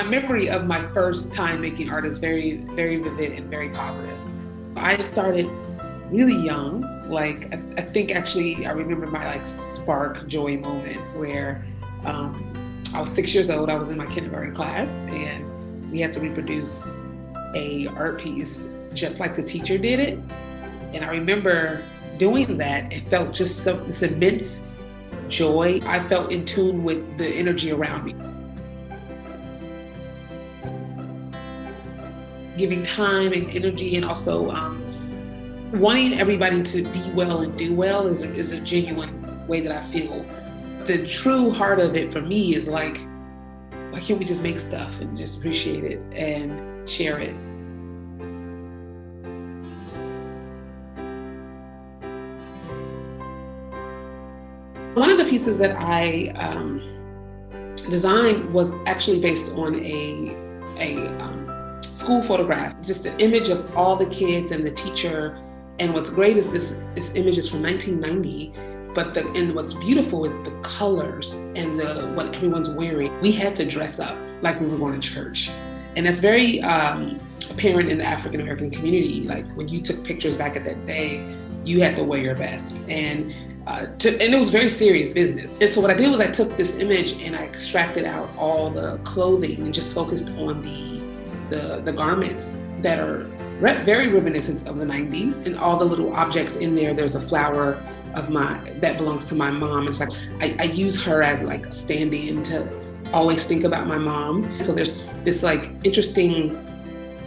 My memory of my first time making art is very, very vivid and very positive. I started really young. Like, I think actually I remember my spark joy moment where I was 6 years old. I was in my kindergarten class and we had to reproduce a art piece just like the teacher did it. And I remember doing that. It felt just this immense joy. I felt in tune with the energy around me. Giving time and energy, and also wanting everybody to be well and do well is a genuine way that I feel. The true heart of it for me is like, why can't we just make stuff and just appreciate it and share it? One of the pieces that I designed was actually based on a school photograph, just an image of all the kids and the teacher. And what's great is this image is from 1990, and what's beautiful is the colors and what everyone's wearing. We had to dress up like we were going to church. And that's very apparent in the African American community. Like when you took pictures back at that day, you had to wear your best. And it was very serious business. And so what I did was I took this image and I extracted out all the clothing and just focused on the garments that are very reminiscent of the 90s, and all the little objects in there. There's a flower that belongs to my mom. It's like I use her as like a stand-in to always think about my mom. So there's this interesting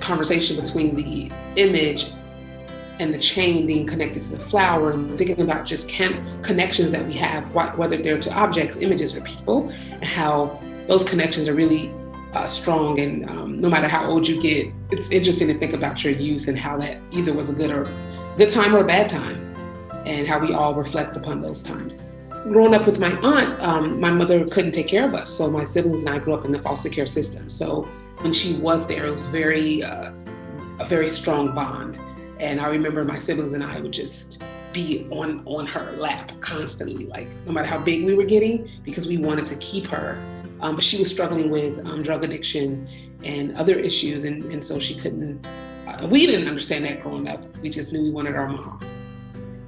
conversation between the image and the chain being connected to the flower, and thinking about just connections that we have, whether they're to objects, images, or people, and how those connections are really strong. And no matter how old you get, it's interesting to think about your youth and how that either was a good time or a bad time, and how we all reflect upon those times. Growing up with my aunt, my mother couldn't take care of us, so my siblings and I grew up in the foster care system. So when she was there, it was a very strong bond. And I remember my siblings and I would just be on her lap constantly, like no matter how big we were getting, because we wanted to keep her. But she was struggling with drug addiction and other issues. And so she couldn't, we didn't understand that growing up. We just knew we wanted our mom.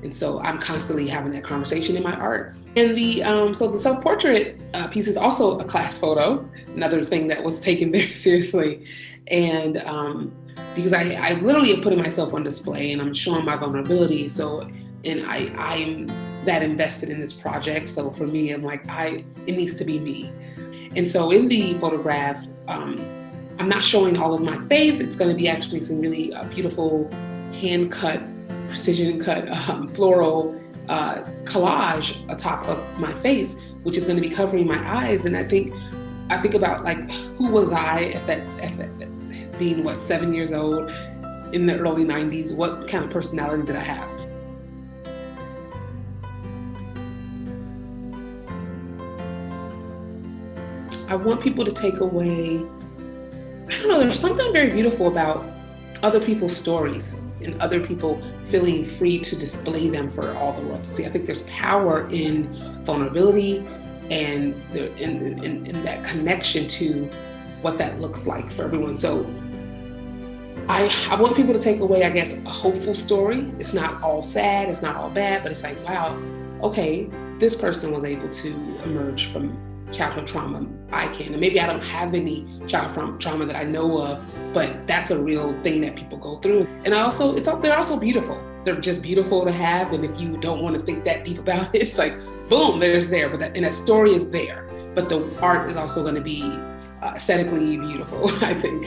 And so I'm constantly having that conversation in my art. And so the self-portrait piece is also a class photo, another thing that was taken very seriously. And because I literally am putting myself on display and I'm showing my vulnerability. And I'm that invested in this project. So for me, I'm like, it needs to be me. And so in the photograph, I'm not showing all of my face. It's going to be actually some really beautiful hand-cut, precision-cut floral collage atop of my face, which is going to be covering my eyes. And I think about who was I at that being 7 years old in the early 90s? What kind of personality did I have? I want people to take away, I don't know, there's something very beautiful about other people's stories and other people feeling free to display them for all the world to see. I think there's power in vulnerability and in that connection to what that looks like for everyone. So I want people to take away, I guess, a hopeful story. It's not all sad, it's not all bad, but it's like, wow, okay, this person was able to emerge from childhood trauma. I can, and maybe I don't have any childhood trauma that I know of, but that's a real thing that people go through. And they're also beautiful. They're just beautiful to have. And if you don't want to think that deep about it, it's like, boom, there's there. And that story is there. But the art is also going to be aesthetically beautiful, I think.